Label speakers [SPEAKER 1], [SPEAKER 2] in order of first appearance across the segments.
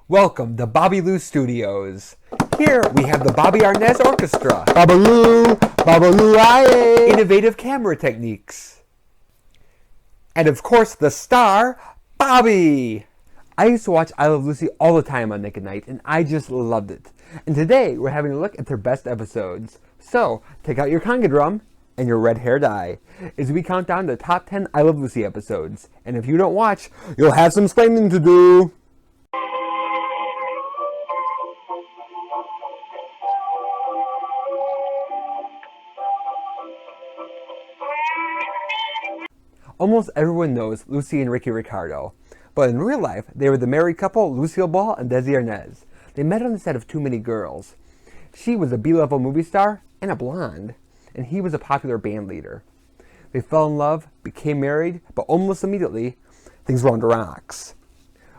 [SPEAKER 1] Welcome to Bobby Lou Studios. Here we have the Bobby Arnaz Orchestra.
[SPEAKER 2] Babaloo, aye.
[SPEAKER 1] Innovative camera techniques. And of course the star, Bobby. I used to watch I Love Lucy all the time on Nick at Night, and I just loved it. And today we're having a look at their best episodes. So take out your conga drum and your red hair dye as we count down the top 10 I Love Lucy episodes. And if you don't watch, you'll have some explaining to do. Almost everyone knows Lucy and Ricky Ricardo, but in real life, they were the married couple Lucille Ball and Desi Arnaz. They met on the set of Too Many Girls. She was a B-level movie star and a blonde, and he was a popular band leader. They fell in love, became married, but almost immediately, things were on the rocks.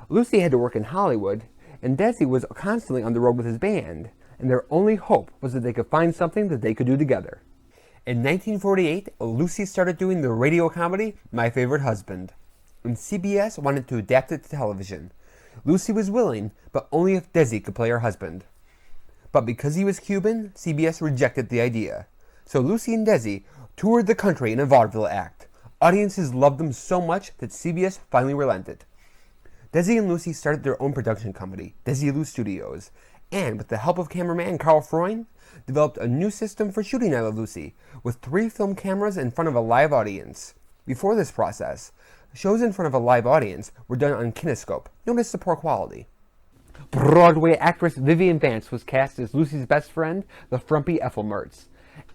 [SPEAKER 1] Lucy had to work in Hollywood, and Desi was constantly on the road with his band, and their only hope was that they could find something that they could do together. In 1948, Lucy started doing the radio comedy My Favorite Husband, and CBS wanted to adapt it to television. Lucy was willing, but only if Desi could play her husband. But because he was Cuban, CBS rejected the idea. So Lucy and Desi toured the country in a vaudeville act. Audiences loved them so much that CBS finally relented. Desi and Lucy started their own production company, Desi-Lou Studios, and with the help of cameraman Carl Freund, developed a new system for shooting I Love Lucy, with 3 film cameras in front of a live audience. Before this process, shows in front of a live audience were done on kinescope, known as the poor quality. Broadway actress Vivian Vance was cast as Lucy's best friend, the frumpy Ethel Mertz.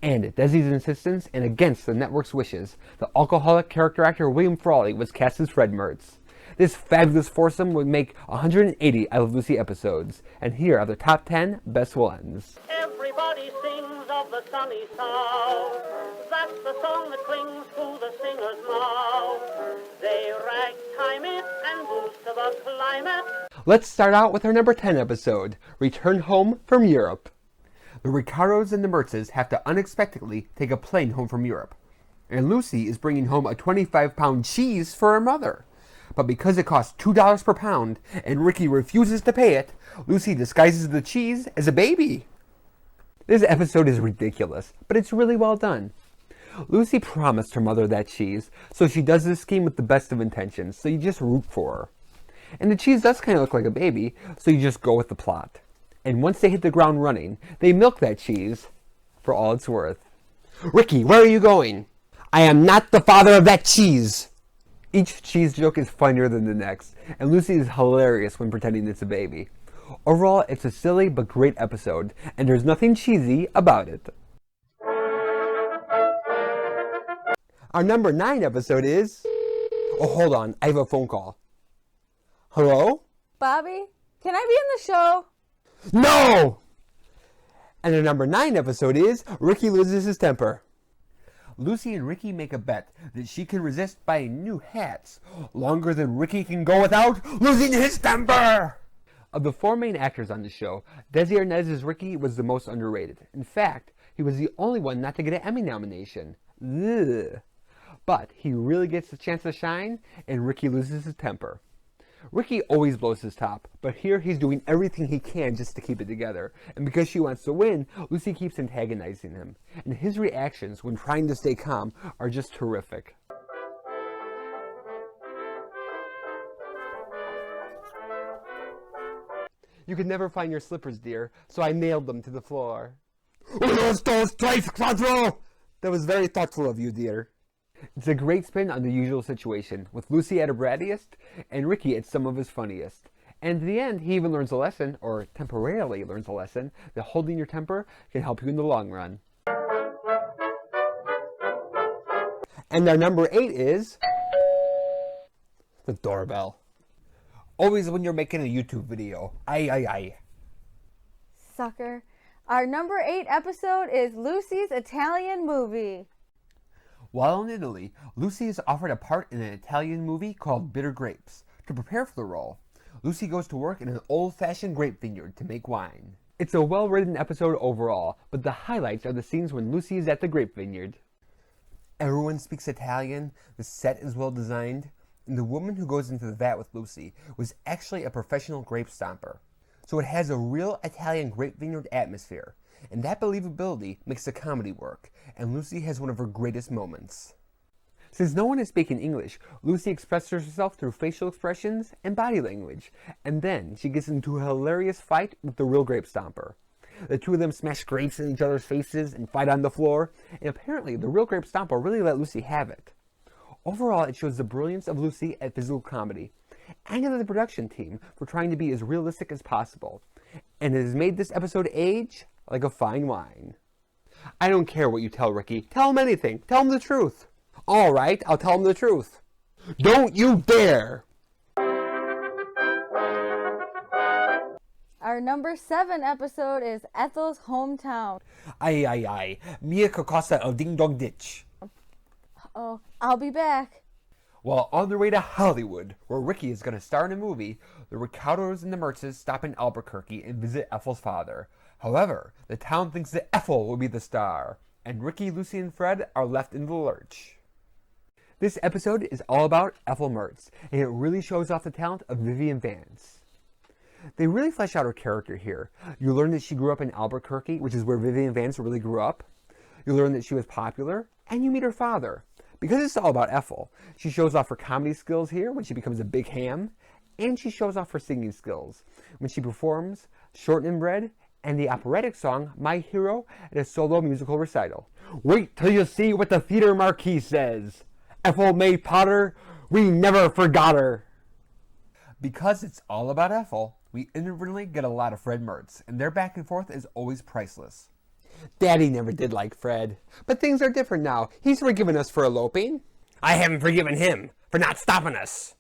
[SPEAKER 1] And at Desi's insistence and against the network's wishes, the alcoholic character actor William Frawley was cast as Fred Mertz. This fabulous foursome would make 180 I Love Lucy episodes, and here are the top 10 best ones.
[SPEAKER 3] Everybody sings of the sunny south. That's the song that clings to the singer's mouth. They ragtime it and boost to the climate.
[SPEAKER 1] Let's start out with our number 10 episode, Return Home from Europe. The Ricardos and the Mertzes have to unexpectedly take a plane home from Europe, and Lucy is bringing home a 25-pound cheese for her mother. But because it costs $2 per pound and Ricky refuses to pay it, Lucy disguises the cheese as a baby. This episode is ridiculous, but it's really well done. Lucy promised her mother that cheese, so she does this scheme with the best of intentions, so you just root for her. And the cheese does kind of look like a baby, so you just go with the plot. And once they hit the ground running, they milk that cheese for all it's worth. Ricky, where are you going? I am not the father of that cheese! Each cheese joke is funnier than the next, and Lucy is hilarious when pretending it's a baby. Overall, it's a silly but great episode, and there's nothing cheesy about it. Our number 9 episode is... Oh, hold on, I have a phone call. Hello?
[SPEAKER 4] Bobby, can I be in the show?
[SPEAKER 1] No! And our number 9 episode is Ricky Loses His Temper. Lucy and Ricky make a bet that she can resist buying new hats longer than Ricky can go without losing his temper! Of the 4 main actors on the show, Desi Arnaz's Ricky was the most underrated. In fact, he was the only one not to get an Emmy nomination. Ugh. But he really gets the chance to shine, and Ricky loses his temper. Ricky always blows his top, but here he's doing everything he can just to keep it together. And because she wants to win, Lucy keeps antagonizing him. And his reactions when trying to stay calm are just terrific. You could never find your slippers, dear, so I nailed them to the floor. Twice, Quadro! That was very thoughtful of you, dear. It's a great spin on the usual situation, with Lucy at her brattiest and Ricky at some of his funniest. And in the end, he even learns a lesson, or temporarily learns a lesson, that holding your temper can help you in the long run. And our number 8 is... the doorbell. Always when you're making a YouTube video. Aye.
[SPEAKER 4] Sucker. Our number 8 episode is Lucy's Italian movie.
[SPEAKER 1] While in Italy, Lucy is offered a part in an Italian movie called Bitter Grapes. To prepare for the role, Lucy goes to work in an old-fashioned grape vineyard to make wine. It's a well-written episode overall, but the highlights are the scenes when Lucy is at the grape vineyard. Everyone speaks Italian, the set is well designed, and the woman who goes into the vat with Lucy was actually a professional grape stomper. So it has a real Italian grape vineyard atmosphere, and that believability makes the comedy work, and Lucy has one of her greatest moments. Since no one is speaking English, Lucy expresses herself through facial expressions and body language, and then she gets into a hilarious fight with the real grape stomper. The two of them smash grapes in each other's faces and fight on the floor, and apparently the real grape stomper really let Lucy have it. Overall, it shows the brilliance of Lucy at physical comedy, and of the production team for trying to be as realistic as possible, and it has made this episode age like a fine wine. I don't care what you tell Ricky. Tell him anything. Tell him the truth. All right, I'll tell him the truth. Don't you dare!
[SPEAKER 4] Our number 7 episode is Ethel's hometown.
[SPEAKER 1] Ay, ay, ay. Mia Cocosa of Ding Dong Ditch.
[SPEAKER 4] Oh, I'll be back.
[SPEAKER 1] While on their way to Hollywood, where Ricky is going to star in a movie, the Ricardos and the Mertzes stop in Albuquerque and visit Ethel's father. However, the town thinks that Ethel will be the star, and Ricky, Lucy, and Fred are left in the lurch. This episode is all about Ethel Mertz, and it really shows off the talent of Vivian Vance. They really flesh out her character here. You learn that she grew up in Albuquerque, which is where Vivian Vance really grew up. You learn that she was popular, and you meet her father. Because it's all about Ethel, she shows off her comedy skills here when she becomes a big ham, and she shows off her singing skills when she performs Short and Bread and the operatic song My Hero at a solo musical recital. Wait till you see what the theater marquee says. Ethel May Potter, we never forgot her. Because it's all about Ethel, we inadvertently get a lot of Fred Mertz, and their back and forth is always priceless. Daddy never did like Fred, but things are different now. He's forgiven us for eloping. I haven't forgiven him for not stopping us.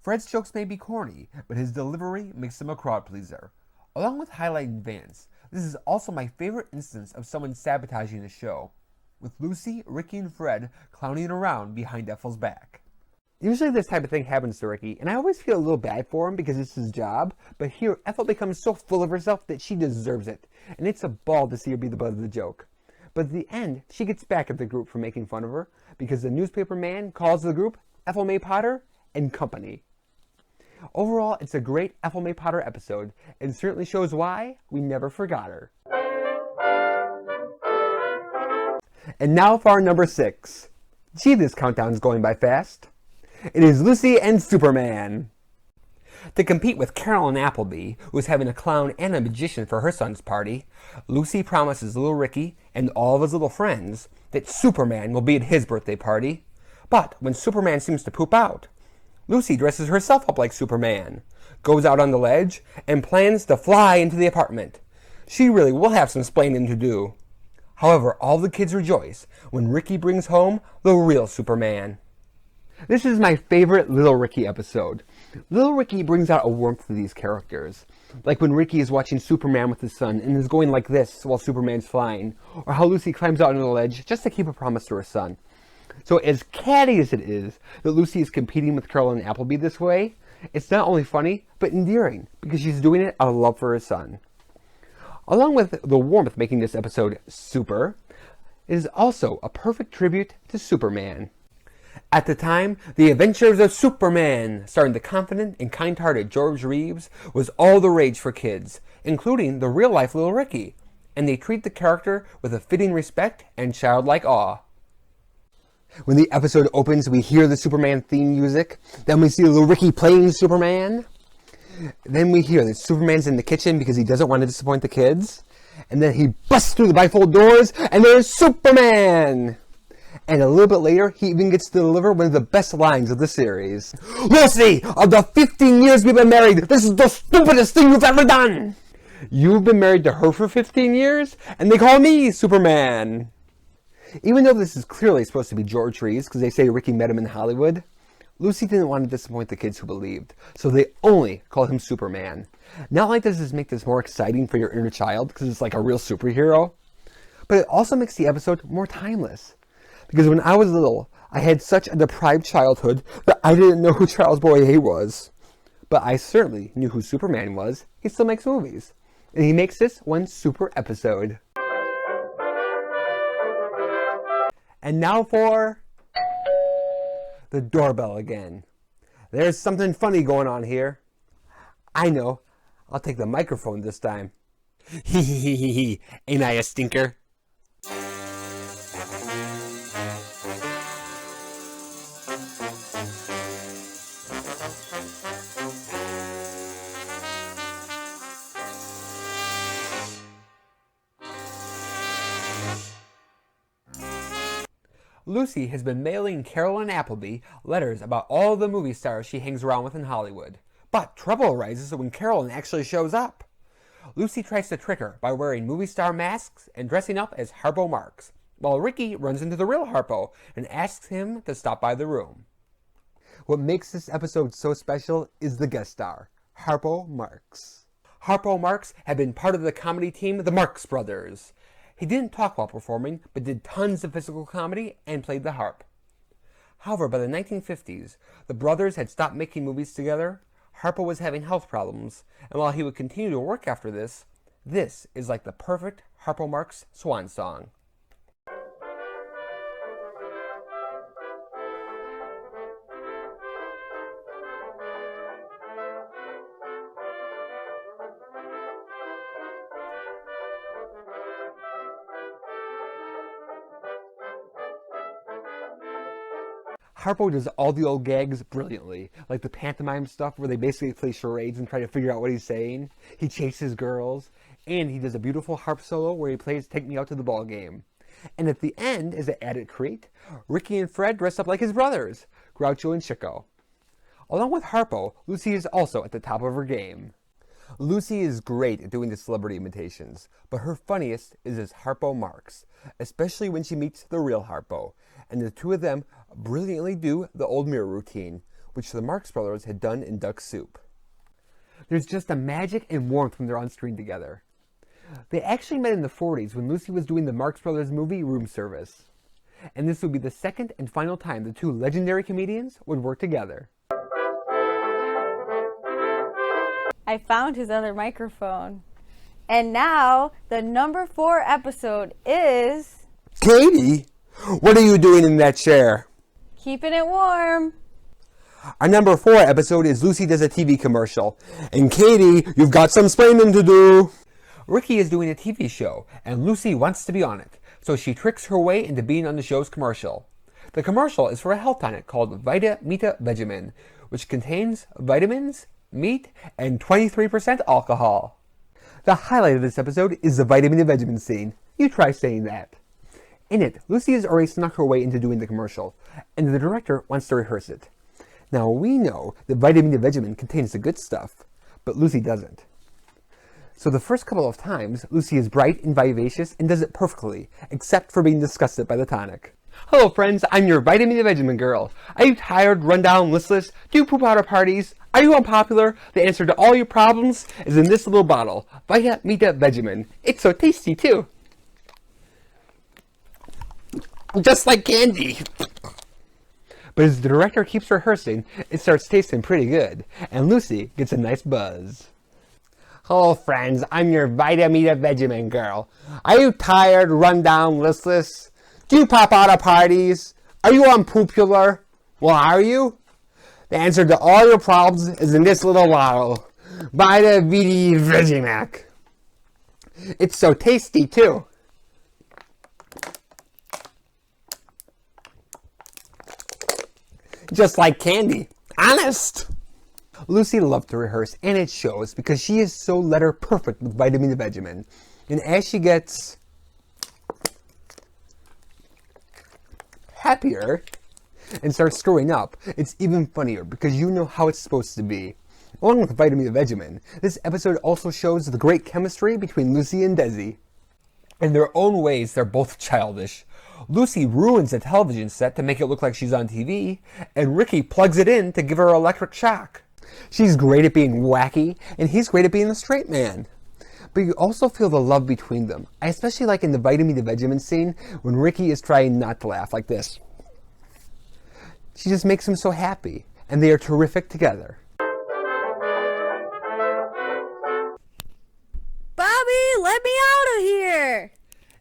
[SPEAKER 1] Fred's jokes may be corny, but his delivery makes him a crowd pleaser. Along with highlighting Vance, this is also my favorite instance of someone sabotaging the show, with Lucy, Ricky, and Fred clowning around behind Ethel's back. Usually this type of thing happens to Ricky, and I always feel a little bad for him because it's his job, but here Ethel becomes so full of herself that she deserves it, and it's a ball to see her be the butt of the joke. But at the end, she gets back at the group for making fun of her, because the newspaper man calls the group Ethel May Potter and Company. Overall, it's a great Ethel May Potter episode, and certainly shows why we never forgot her. And now for our number 6. Gee, this countdown's going by fast. It is Lucy and Superman. To compete with Carolyn Appleby, who is having a clown and a magician for her son's party, Lucy promises little Ricky and all of his little friends that Superman will be at his birthday party. But when Superman seems to poop out, Lucy dresses herself up like Superman, goes out on the ledge, and plans to fly into the apartment. She really will have some splaining to do. However, all the kids rejoice when Ricky brings home the real Superman. This is my favorite Little Ricky episode. Little Ricky brings out a warmth to these characters. Like when Ricky is watching Superman with his son and is going like this while Superman's flying. Or how Lucy climbs out on the ledge just to keep a promise to her son. So as catty as it is that Lucy is competing with Carolyn Appleby this way, it's not only funny, but endearing, because she's doing it out of love for her son. Along with the warmth making this episode super, it is also a perfect tribute to Superman. At the time, The Adventures of Superman, starring the confident and kind-hearted George Reeves, was all the rage for kids, including the real-life Little Ricky, and they treat the character with a fitting respect and childlike awe. When the episode opens, we hear the Superman theme music, then we see Little Ricky playing Superman, then we hear that Superman's in the kitchen because he doesn't want to disappoint the kids, and then he busts through the bifold doors, and there's Superman! And a little bit later, he even gets to deliver one of the best lines of the series. Lucy, of the 15 years we've been married, this is the stupidest thing you've ever done! You've been married to her for 15 years, and they call me Superman. Even though this is clearly supposed to be George Reeves, because they say Ricky met him in Hollywood, Lucy didn't want to disappoint the kids who believed, so they only call him Superman. Not only does this make this more exciting for your inner child, because it's like a real superhero, but it also makes the episode more timeless. Because when I was little, I had such a deprived childhood that I didn't know who Charles Boyer was. But I certainly knew who Superman was. He still makes movies. And he makes this one super episode. And now for the doorbell again. There's something funny going on here. I know. I'll take the microphone this time. Hee hee hee hee hee. Ain't I a stinker? Lucy has been mailing Carolyn Appleby letters about all the movie stars she hangs around with in Hollywood. But trouble arises when Carolyn actually shows up. Lucy tries to trick her by wearing movie star masks and dressing up as Harpo Marx, while Ricky runs into the real Harpo and asks him to stop by the room. What makes this episode so special is the guest star, Harpo Marx. Harpo Marx had been part of the comedy team The Marx Brothers. He didn't talk while performing, but did tons of physical comedy and played the harp. However, by the 1950s, the brothers had stopped making movies together, Harpo was having health problems, and while he would continue to work after this is like the perfect Harpo Marx swan song. Harpo does all the old gags brilliantly, like the pantomime stuff where they basically play charades and try to figure out what he's saying. He chases girls, and he does a beautiful harp solo where he plays Take Me Out to the Ball Game. And at the end, as an added treat, Ricky and Fred dress up like his brothers, Groucho and Chico. Along with Harpo, Lucy is also at the top of her game. Lucy is great at doing the celebrity imitations, but her funniest is as Harpo Marx, especially when she meets the real Harpo, and the two of them brilliantly do the old mirror routine, which the Marx Brothers had done in Duck Soup. There's just a magic and warmth when they're on screen together. They actually met in the 40s when Lucy was doing the Marx Brothers movie Room Service. And this would be the second and final time the two legendary comedians would work together.
[SPEAKER 4] I found his other microphone. And now, the number 4 episode is...
[SPEAKER 1] Katie, what are you doing in that chair?
[SPEAKER 4] Keeping it warm.
[SPEAKER 1] Our number 4 episode is Lucy Does a TV Commercial. And Katie, you've got some splaining to do. Ricky is doing a TV show, and Lucy wants to be on it, so she tricks her way into being on the show's commercial. The commercial is for a health tonic called Vita Mita Vegemin, which contains vitamins, meat, and 23% alcohol. The highlight of this episode is the Vitamin Vegemin scene. You try saying that. In it, Lucy has already snuck her way into doing the commercial, and the director wants to rehearse it. Now, we know that Vitamin Vegemin contains the good stuff, but Lucy doesn't. So the first couple of times, Lucy is bright and vivacious and does it perfectly, except for being disgusted by the tonic. Hello friends, I'm your Vitamin Vegemin girl. Are you tired, run down, listless? Do you poop out at parties? Are you unpopular? The answer to all your problems is in this little bottle, Vita Mita Vegemin. It's so tasty too. Just like candy. But as the director keeps rehearsing, it starts tasting pretty good, and Lucy gets a nice buzz. Hello friends, I'm your Vita Mita Vegemin girl. Are you tired, run down, listless? Do you pop out of parties? Are you unpopular? Well, are you? The answer to all your problems is in this little bottle, Vita Mita Vegemin. It's so tasty too. Just like candy. Honest. Lucy loved to rehearse, and it shows because she is so letter perfect with Vitamin Vegemin. And as she gets happier and starts screwing up, it's even funnier because you know how it's supposed to be. Along with Vitamin Vegemin, this episode also shows the great chemistry between Lucy and Desi. In their own ways, they're both childish. Lucy ruins the television set to make it look like she's on TV, and Ricky plugs it in to give her electric shock. She's great at being wacky, and he's great at being a straight man. But you also feel the love between them. I especially like in the Vitamin Vegemin scene when Ricky is trying not to laugh like this. She just makes him so happy, and they are terrific together.
[SPEAKER 4] Bobby, let me out of here!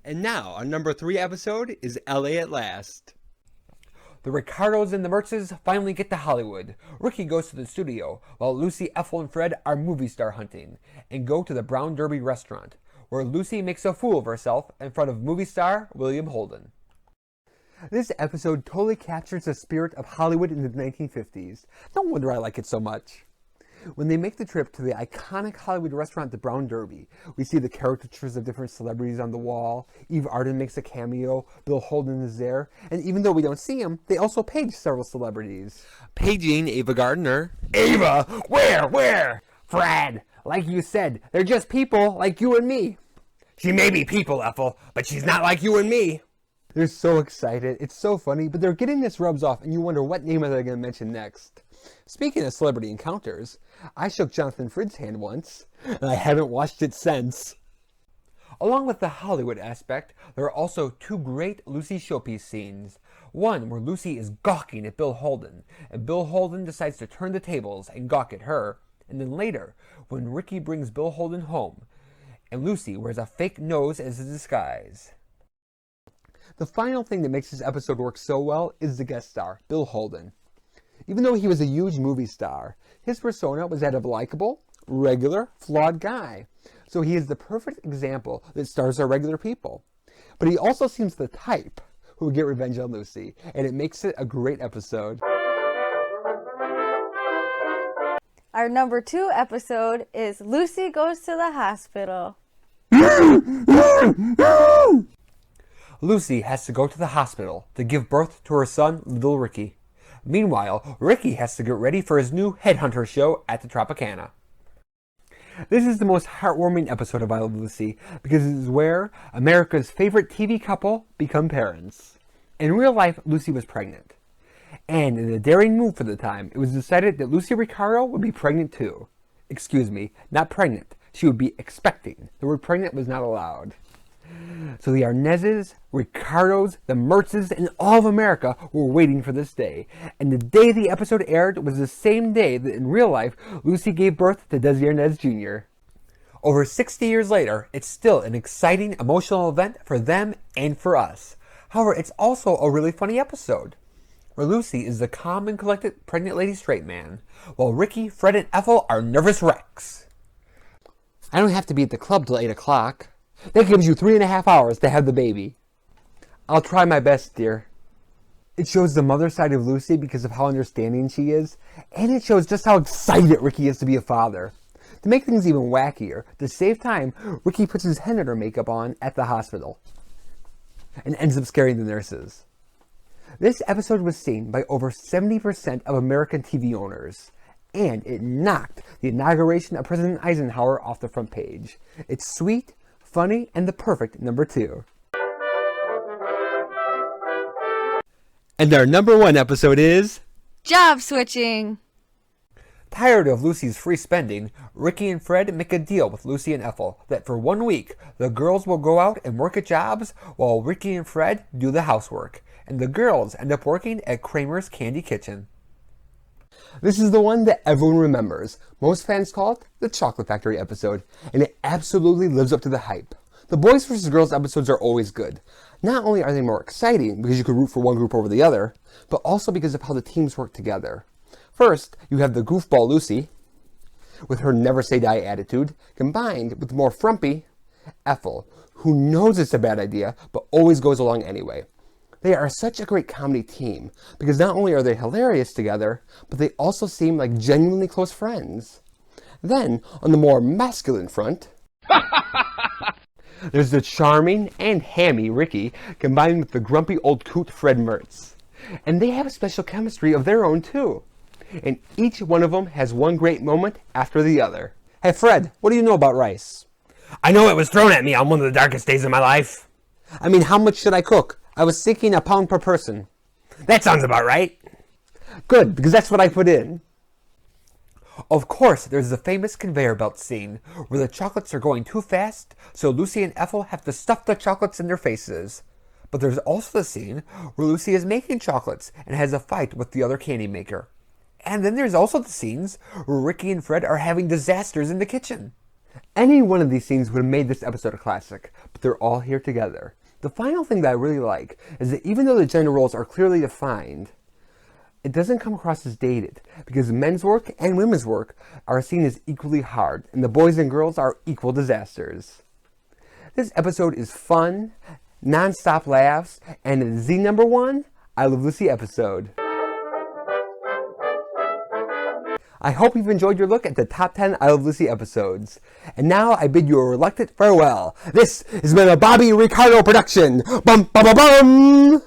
[SPEAKER 1] And now, our number 3 episode is LA at Last. The Ricardos and the Mertzes finally get to Hollywood. Ricky goes to the studio, while Lucy, Ethel, and Fred are movie star hunting, and go to the Brown Derby restaurant, where Lucy makes a fool of herself in front of movie star William Holden. This episode totally captures the spirit of Hollywood in the 1950s. No wonder I like it so much. When they make the trip to the iconic Hollywood restaurant, the Brown Derby, we see the caricatures of different celebrities on the wall. Eve Arden makes a cameo, Bill Holden is there, and even though we don't see him, they also page several celebrities. Paging Ava Gardner. Ava! Where? Fred! Like you said, they're just people like you and me. She may be people, Ethel, but she's not like you and me. They're so excited, it's so funny, but they're getting this rubs off and you wonder what name are they going to mention next. Speaking of celebrity encounters, I shook Jonathan Frid's hand once, and I haven't watched it since. Along with the Hollywood aspect, there are also two great Lucy showpiece scenes. One where Lucy is gawking at Bill Holden, and Bill Holden decides to turn the tables and gawk at her, and then later, when Ricky brings Bill Holden home, and Lucy wears a fake nose as a disguise. The final thing that makes this episode work so well is the guest star, Bill Holden. Even though he was a huge movie star, his persona was that of a likable, regular, flawed guy. So he is the perfect example that stars are regular people. But he also seems the type who would get revenge on Lucy, and it makes it a great episode.
[SPEAKER 4] Our number 2 episode is Lucy Goes to the Hospital.
[SPEAKER 1] Lucy has to go to the hospital to give birth to her son, little Ricky. Meanwhile, Ricky has to get ready for his new headhunter show at the Tropicana. This is the most heartwarming episode of I Love Lucy because it is where America's favorite TV couple become parents. In real life, Lucy was pregnant. And in a daring move for the time, it was decided that Lucy Ricardo would be pregnant too. Excuse me, not pregnant. She would be expecting. The word pregnant was not allowed. So the Arnezes, Ricardos, the Mertzes, and all of America were waiting for this day. And the day the episode aired was the same day that in real life, Lucy gave birth to Desi Arnaz Jr. Over 60 years later, it's still an exciting, emotional event for them and for us. However, it's also a really funny episode, where Lucy is the calm and collected pregnant lady straight man, while Ricky, Fred, and Ethel are nervous wrecks. I don't have to be at the club till 8 o'clock. That gives you 3.5 hours to have the baby. I'll try my best, dear. It shows the mother side of Lucy because of how understanding she is, and it shows just how excited Ricky is to be a father. To make things even wackier, to save time, Ricky puts his head under makeup on at the hospital and ends up scaring the nurses. This episode was seen by over 70% of American TV owners, and it knocked the inauguration of President Eisenhower off the front page. It's sweet, funny, and the perfect number 2. And our number 1 episode is
[SPEAKER 4] Job Switching.
[SPEAKER 1] Tired of Lucy's free spending, Ricky and Fred make a deal with Lucy and Ethel that for 1 week, the girls will go out and work at jobs while Ricky and Fred do the housework, and the girls end up working at Kramer's Candy Kitchen. This is the one that everyone remembers. Most fans call it the Chocolate Factory episode, and it absolutely lives up to the hype. The Boys vs. Girls episodes are always good. Not only are they more exciting because you could root for one group over the other, but also because of how the teams work together. First, you have the goofball Lucy, with her never-say-die attitude, combined with the more frumpy Ethel, who knows it's a bad idea, but always goes along anyway. They are such a great comedy team, because not only are they hilarious together, but they also seem like genuinely close friends. Then, on the more masculine front, there's the charming and hammy Ricky, combined with the grumpy old coot Fred Mertz. And they have a special chemistry of their own too. And each one of them has one great moment after the other. Hey Fred, what do you know about rice? I know it was thrown at me on one of the darkest days of my life. I mean, how much should I cook? I was thinking a pound per person. That sounds about right. Good, because that's what I put in. Of course, there's the famous conveyor belt scene, where the chocolates are going too fast, so Lucy and Ethel have to stuff the chocolates in their faces. But there's also the scene where Lucy is making chocolates and has a fight with the other candy maker. And then there's also the scenes where Ricky and Fred are having disasters in the kitchen. Any one of these scenes would have made this episode a classic, but they're all here together. The final thing that I really like is that even though the gender roles are clearly defined, it doesn't come across as dated because men's work and women's work are seen as equally hard, and the boys and girls are equal disasters. This episode is fun, non-stop laughs, and it is the #1 I Love Lucy episode. I hope you've enjoyed your look at the top 10 I Love Lucy episodes. And now I bid you a reluctant farewell. This has been a Bobby Ricardo production. Bum, bum, bum, bum.